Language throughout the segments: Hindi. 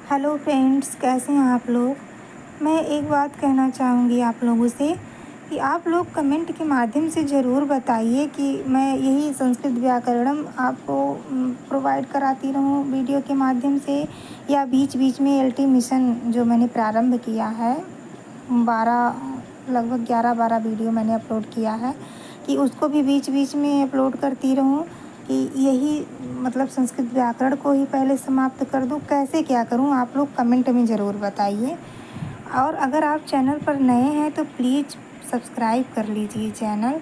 हेलो फ्रेंड्स, कैसे हैं आप लोग। मैं एक बात कहना चाहूँगी आप लोगों से कि आप लोग कमेंट के माध्यम से ज़रूर बताइए कि मैं यही संस्कृत व्याकरणम आपको प्रोवाइड कराती रहूँ वीडियो के माध्यम से, या बीच बीच में एलटी मिशन जो मैंने प्रारंभ किया है 11 वीडियो मैंने अपलोड किया है कि उसको भी बीच बीच में अपलोड करती रहूँ, कि यही मतलब संस्कृत व्याकरण को ही पहले समाप्त कर दूँ। कैसे क्या करूँ आप लोग कमेंट में ज़रूर बताइए। और अगर आप चैनल पर नए हैं तो प्लीज़ सब्सक्राइब कर लीजिए चैनल,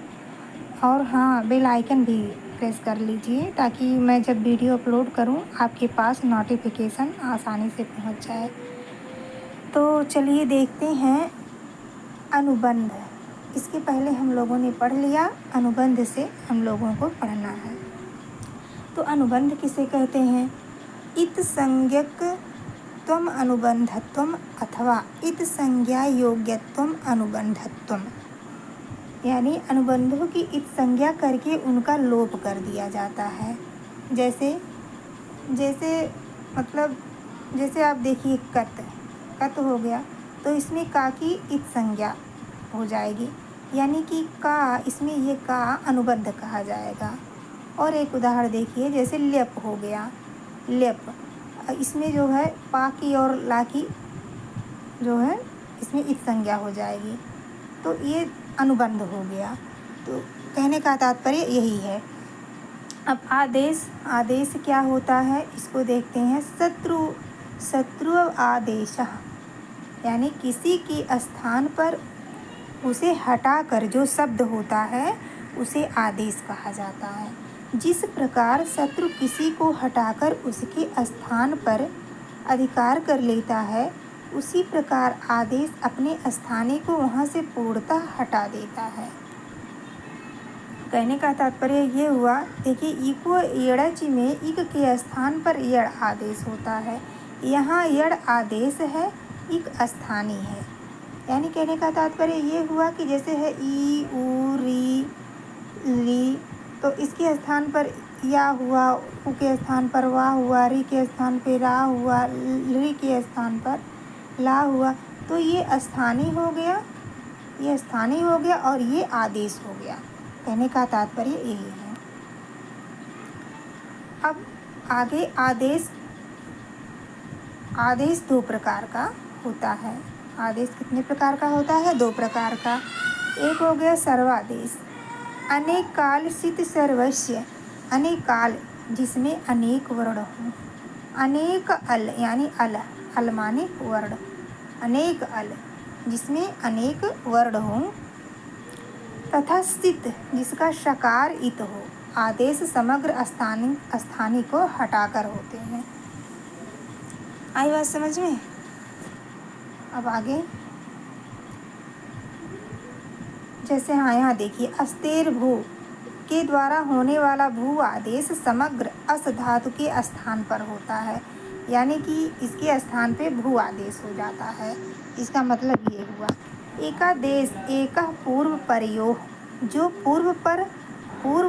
और हाँ, बेल आइकन भी प्रेस कर लीजिए ताकि मैं जब वीडियो अपलोड करूँ आपके पास नोटिफिकेशन आसानी से पहुँच जाए। तो चलिए देखते हैं अनुबंध। इसके पहले हम लोगों ने पढ़ लिया, अनुबंध से हम लोगों को पढ़ना है। तो अनुबंध किसे कहते हैं? इत संज्ञक त्वम अनुबंधत्वम अथवा इत संज्ञा योग्यत्वम अनुबंधत्वम, यानी अनुबंधों की इत संज्ञा करके उनका लोप कर दिया जाता है। जैसे जैसे मतलब जैसे आप देखिए कत हो गया तो इसमें का की इत संज्ञा हो जाएगी, यानी कि का, इसमें ये का अनुबंध कहा जाएगा। और एक उदाहरण देखिए, जैसे ल्यप हो गया, ल्यप, इसमें जो है पा की और ला की जो है इसमें इत संज्ञा हो जाएगी, तो ये अनुबंध हो गया। तो कहने का तात्पर्य यही है। अब आदेश क्या होता है इसको देखते हैं। शत्रु आदेश, यानी किसी के स्थान पर उसे हटाकर जो शब्द होता है उसे आदेश कहा जाता है। जिस प्रकार शत्रु किसी को हटाकर उसके स्थान पर अधिकार कर लेता है, उसी प्रकार आदेश अपने स्थानीय को वहाँ से पूर्णतः हटा देता है। कहने का तात्पर्य ये हुआ, देखिए इको यड़च में इक के स्थान पर यड़ आदेश होता है, यहाँ यड़ आदेश है, इक स्थानीय है। यानी कहने का तात्पर्य ये हुआ कि जैसे है ई उ री ली, तो इसके स्थान पर या हुआ, उ के स्थान पर वा हुआ, री के स्थान पर रा हुआ, री के स्थान पर ला हुआ, तो ये स्थानीय हो गया, ये स्थानीय हो गया और ये आदेश हो गया। कहने का तात्पर्य यही है। अब आगे आदेश दो प्रकार का होता है। आदेश कितने प्रकार का होता है? दो प्रकार का। एक हो गया सर्वादेश, अनेक काल सित सर्वस्य, अनेक काल जिसमें अनेक वर्ण हों, अनेक अल यानी अल माने वर्ण, अनेक अल जिसमें अनेक वर्ण हों, तथा स्थित जिसका शकार इत हो। आदेश समग्र स्थानीय को हटाकर होते हैं। आई बात समझ में? अब आगे जैसे यहाँ देखिए, अस्तेर भू के द्वारा होने वाला भू आदेश समग्र अस धातु के स्थान पर होता है, यानी कि इसके स्थान पे भू आदेश हो जाता है। इसका मतलब ये हुआ, एकादेश एक पूर्व परयोः, जो पूर्व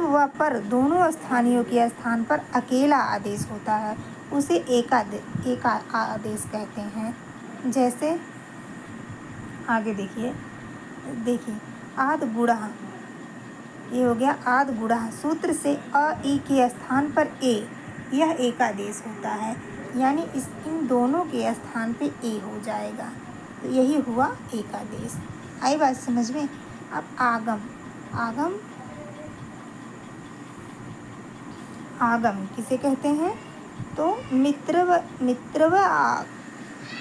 व पर दोनों स्थानियों के स्थान पर अकेला आदेश होता है उसे एका आदेश कहते हैं। जैसे आगे देखिए आद गुड़ा, ये हो गया आद गुड़ा, सूत्र से अ ई के स्थान पर ए, यह एकादेश होता है, यानी इन दोनों के स्थान पे ए हो जाएगा, तो यही हुआ एकादेश। आई बात समझ में? अब आगम किसे कहते हैं? तो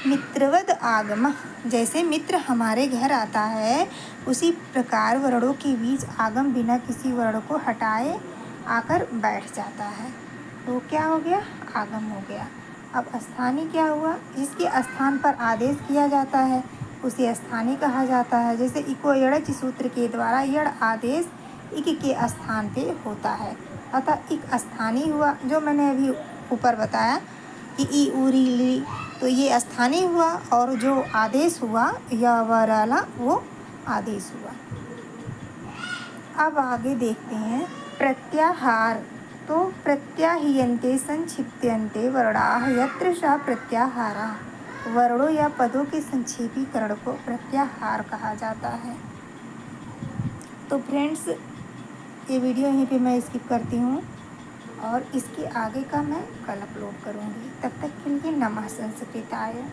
मित्रवद आगम, जैसे मित्र हमारे घर आता है उसी प्रकार वर्णों के बीच आगम बिना किसी वर्ण को हटाए आकर बैठ जाता है, तो क्या हो गया? आगम हो गया। अब स्थानीय क्या हुआ? जिसके स्थान पर आदेश किया जाता है उसे स्थानीय कहा जाता है। जैसे इको यड़च सूत्र के द्वारा यड़ आदेश इक के स्थान पे होता है, अतः इक स्थानीय हुआ। जो मैंने अभी ऊपर बताया कि ई उ री ली, तो ये स्थानीय हुआ, और जो आदेश हुआ या वराला वो आदेश हुआ। अब आगे देखते हैं प्रत्याहार। तो प्रत्याह्रियन्ते संक्षिप्यन्ते वर्णाः यत्र सा प्रत्याहारा। वर्णों या पदों के संक्षेपीकरण को प्रत्याहार कहा जाता है। तो फ्रेंड्स, ये वीडियो यहीं पे मैं स्किप करती हूँ और इसके आगे का मैं कल अपलोड करूँगी। तब तक के लिए नमः संस्कृताय।